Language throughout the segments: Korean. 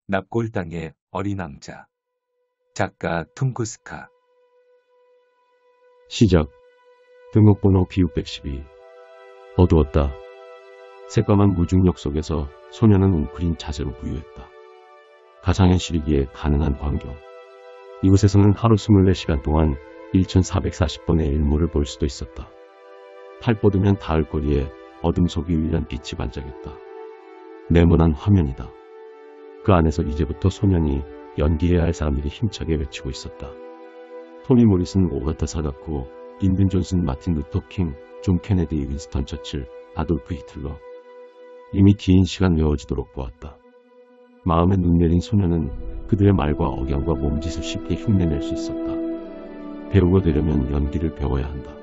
납골당의 어린 왕자. 작가 퉁구스카. 시작. 등록번호 B612. 어두웠다. 새까만 무중력 속에서 소녀는 웅크린 자세로 부유했다. 가상현실이기에 가능한 광경. 이곳에서는 하루 24시간 동안 1440번의 일몰을 볼 수도 있었다. 팔 뻗으면 닿을 거리에 어둠 속 유일한 빛이 반짝였다. 네모난 화면이다. 그 안에서 이제부터 소년이 연기해야 할 사람들이 힘차게 외치고 있었다. 토니 모리슨, 오가타 사다코, 린든 존슨, 마틴 루터 킹, 존 케네디, 윈스턴 처칠, 아돌프 히틀러. 이미 긴 시간 외워지도록 보았다. 마음에 눈 내린 소녀는 그들의 말과 억양과 몸짓을 쉽게 흉내낼 수 있었다. 배우가 되려면 연기를 배워야 한다.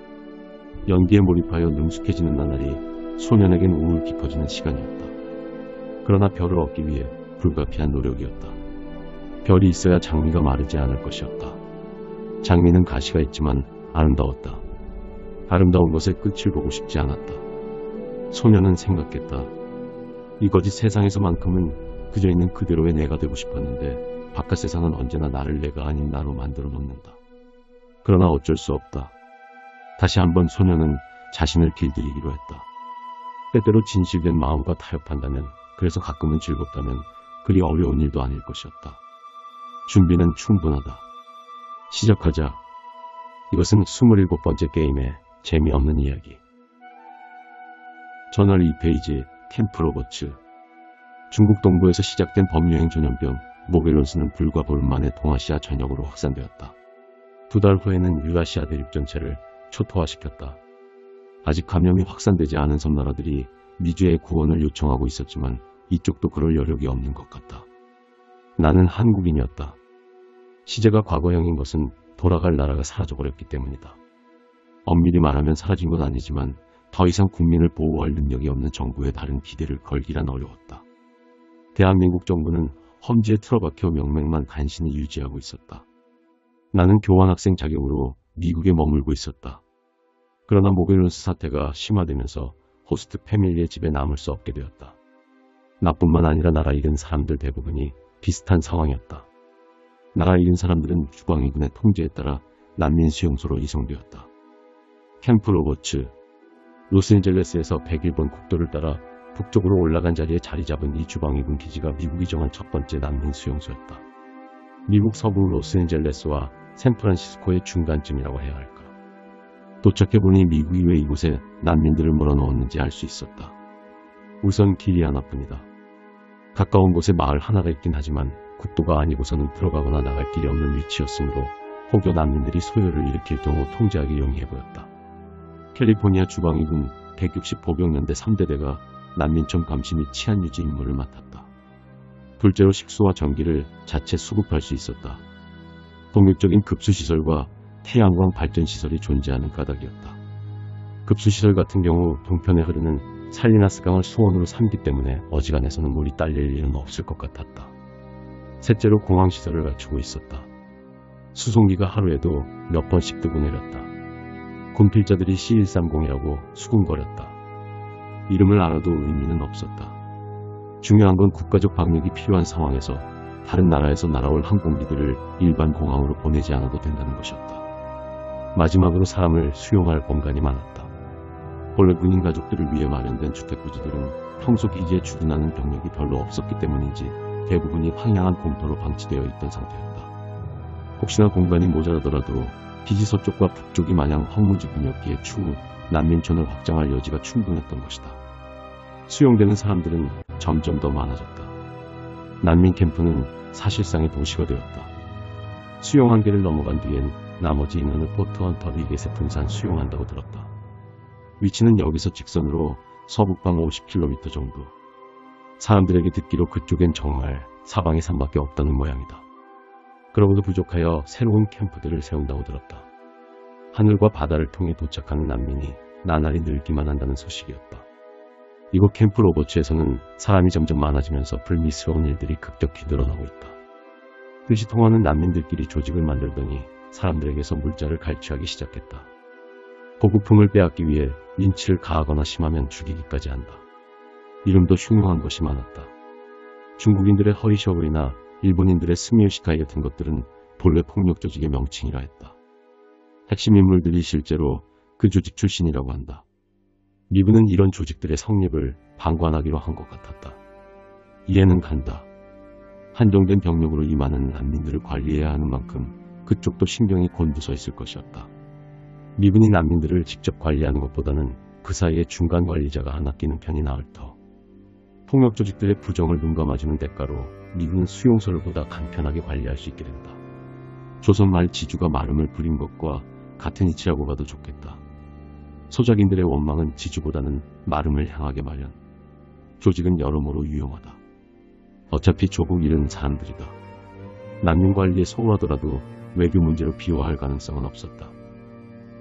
연기에 몰입하여 능숙해지는 나날이 소년에겐 우울 깊어지는 시간이었다. 그러나 별을 얻기 위해 불가피한 노력이었다. 별이 있어야 장미가 마르지 않을 것이었다. 장미는 가시가 있지만 아름다웠다. 아름다운 것의 끝을 보고 싶지 않았다. 소년은 생각했다. 이 거짓 세상에서만큼은 그저 있는 그대로의 내가 되고 싶었는데 바깥 세상은 언제나 나를 내가 아닌 나로 만들어 놓는다. 그러나 어쩔 수 없다. 다시 한번 소년은 자신을 길들이기로 했다. 때때로 진실된 마음과 타협한다면, 그래서 가끔은 즐겁다면 그리 어려운 일도 아닐 것이었다. 준비는 충분하다. 시작하자. 이것은 27번째 게임의 재미없는 이야기. 저널 2페이지. 캠프 로버츠. 중국 동부에서 시작된 범유행 전염병 모겔론스는 불과 보름 만에 동아시아 전역으로 확산되었다. 2달 후에는 유라시아 대륙 전체를 초토화시켰다. 아직 감염이 확산되지 않은 섬나라들이 미주의 구원을 요청하고 있었지만 이쪽도 그럴 여력이 없는 것 같다. 나는 한국인이었다. 시제가 과거형인 것은 돌아갈 나라가 사라져버렸기 때문이다. 엄밀히 말하면 사라진 건 아니지만 더 이상 국민을 보호할 능력이 없는 정부에 다른 기대를 걸기란 어려웠다. 대한민국 정부는 험지에 틀어박혀 명맥만 간신히 유지하고 있었다. 나는 교환학생 자격으로 미국에 머물고 있었다. 그러나 모겔론스 사태가 심화되면서 호스트 패밀리의 집에 남을 수 없게 되었다. 나뿐만 아니라 나라 잃은 사람들 대부분이 비슷한 상황이었다. 나라 잃은 사람들은 주광이군의 통제에 따라 난민 수용소로 이송되었다. 캠프 로버츠. 로스앤젤레스에서 101번 국도를 따라 북쪽으로 올라간 자리에 자리 잡은 이 주광이군 기지가 미국이 정한 첫 번째 난민 수용소였다. 미국 서부 로스앤젤레스와 샌프란시스코의 중간쯤이라고 해야 할까. 도착해보니 미국이 왜 이곳에 난민들을 몰아넣었는지 알 수 있었다. 우선 길이 하나뿐이다. 가까운 곳에 마을 하나가 있긴 하지만 국도가 아니고서는 들어가거나 나갈 길이 없는 위치였으므로 혹여 난민들이 소요를 일으킬 경우 통제하기 용이해 보였다. 캘리포니아 주광이군 160 보병연대 3대대가 난민청 감시 및 치안 유지 임무를 맡았다. 둘째로 식수와 전기를 자체 수급할 수 있었다. 독립적인 급수시설과 태양광 발전시설이 존재하는 까닭이었다. 급수시설 같은 경우 동편에 흐르는 살리나스강을 수원으로 삼기 때문에 어지간해서는 물이 딸릴 일은 없을 것 같았다. 셋째로 공항시설을 갖추고 있었다. 수송기가 하루에도 몇 번씩 뜨고 내렸다. 군필자들이 C130이라고 수군거렸다. 이름을 알아도 의미는 없었다. 중요한 건 국가적 방역이 필요한 상황에서 다른 나라에서 날아올 항공기들을 일반 공항으로 보내지 않아도 된다는 것이었다. 마지막으로 사람을 수용할 공간이 많았다. 원래 군인 가족들을 위해 마련된 주택부지들은 평소 기지에 주둔하는 병력이 별로 없었기 때문인지 대부분이 황량한 공터로 방치되어 있던 상태였다. 혹시나 공간이 모자라더라도 기지 서쪽과 북쪽이 마냥 황무지군이었기에 추후 난민촌을 확장할 여지가 충분했던 것이다. 수용되는 사람들은 점점 더 많아졌다. 난민 캠프는 사실상의 도시가 되었다. 수용 한계를 넘어간 뒤엔 나머지 인원을 포트 헌터 리겟에 분산 수용한다고 들었다. 위치는 여기서 직선으로 서북방 50km 정도. 사람들에게 듣기로 그쪽엔 정말 사방의 산밖에 없다는 모양이다. 그러고도 부족하여 새로운 캠프들을 세운다고 들었다. 하늘과 바다를 통해 도착하는 난민이 나날이 늘기만 한다는 소식이었다. 이곳 캠프 로버츠에서는 사람이 점점 많아지면서 불미스러운 일들이 급격히 늘어나고 있다. 뜻이 통하는 난민들끼리 조직을 만들더니 사람들에게서 물자를 갈취하기 시작했다. 보급품을 빼앗기 위해 린치를 가하거나 심하면 죽이기까지 한다. 이름도 흉흉한 것이 많았다. 중국인들의 허리셔블이나 일본인들의 스미요시카이 같은 것들은 본래 폭력 조직의 명칭이라 했다. 핵심 인물들이 실제로 그 조직 출신이라고 한다. 미군은 이런 조직들의 성립을 방관하기로 한 것 같았다. 이해는 간다. 한정된 병력으로 이 많은 난민들을 관리해야 하는 만큼 그쪽도 신경이 곤두서 있을 것이었다. 미군이 난민들을 직접 관리하는 것보다는 그 사이에 중간 관리자가 하나 끼는 편이 나을 터. 폭력 조직들의 부정을 눈감아주는 대가로 미군은 수용소를 보다 간편하게 관리할 수 있게 된다. 조선 말 지주가 마름을 부린 것과 같은 이치라고 봐도 좋겠다. 소작인들의 원망은 지주보다는 마름을 향하게 마련. 조직은 여러모로 유용하다. 어차피 조국 잃은 사람들이다. 난민 관리에 소홀하더라도 외교 문제로 비호할 가능성은 없었다.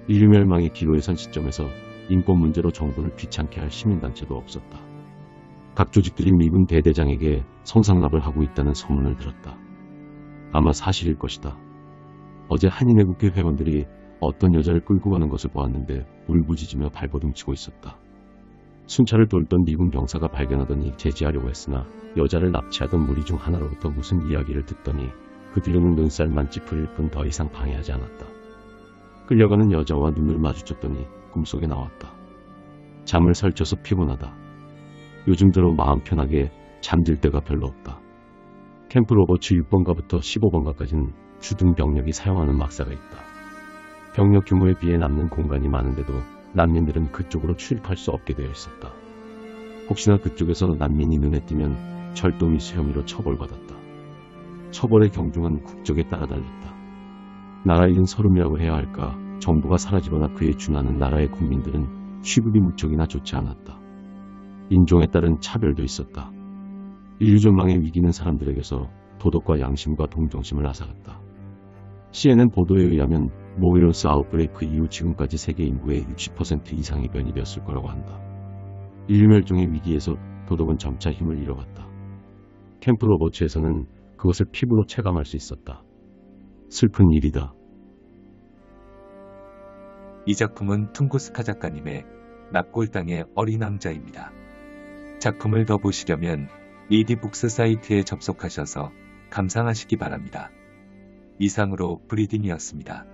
인류 멸망의 기로에 선 시점에서 인권 문제로 정부를 귀찮게 할 시민단체도 없었다. 각 조직들이 미군 대대장에게 성상납을 하고 있다는 소문을 들었다. 아마 사실일 것이다. 어제 한인회국회 회원들이 어떤 여자를 끌고 가는 것을 보았는데 울부짖으며 발버둥치고 있었다. 순찰을 돌던 미군 병사가 발견하더니 제지하려고 했으나 여자를 납치하던 무리 중 하나로부터 무슨 이야기를 듣더니 그 뒤로는 눈살만 찌푸릴 뿐 더 이상 방해하지 않았다. 끌려가는 여자와 눈을 마주쳤더니 꿈속에 나왔다. 잠을 설쳐서 피곤하다. 요즘 들어 마음 편하게 잠들 때가 별로 없다. 캠프 로버츠 6번가부터 15번가까지는 주둔 병력이 사용하는 막사가 있다. 병력 규모에 비해 남는 공간이 많은데도 난민들은 그쪽으로 출입할 수 없게 되어 있었다. 혹시나 그쪽에서 난민이 눈에 띄면 철도 미수 혐의로 처벌받았다. 처벌의 경중은 국적에 따라 달렸다. 나라 잃은 서름이라고 해야 할까, 정부가 사라지거나 그에 준하는 나라의 국민들은 취급이 무척이나 좋지 않았다. 인종에 따른 차별도 있었다. 인류전망에 위기는 사람들에게서 도덕과 양심과 동정심을 앗아갔다. CNN 보도에 의하면 모이로스 아웃브레이크 이후 지금까지 세계 인구의 60% 이상이 변이되었을 거라고 한다. 인류 멸종의 위기에서 도덕은 점차 힘을 잃어갔다. 캠프 로버츠에서는 그것을 피부로 체감할 수 있었다. 슬픈 일이다. 이 작품은 퉁구스카 작가님의 납골당의 어린 왕자입니다. 작품을 더 보시려면 리디북스 사이트에 접속하셔서 감상하시기 바랍니다. 이상으로 브리딩이었습니다.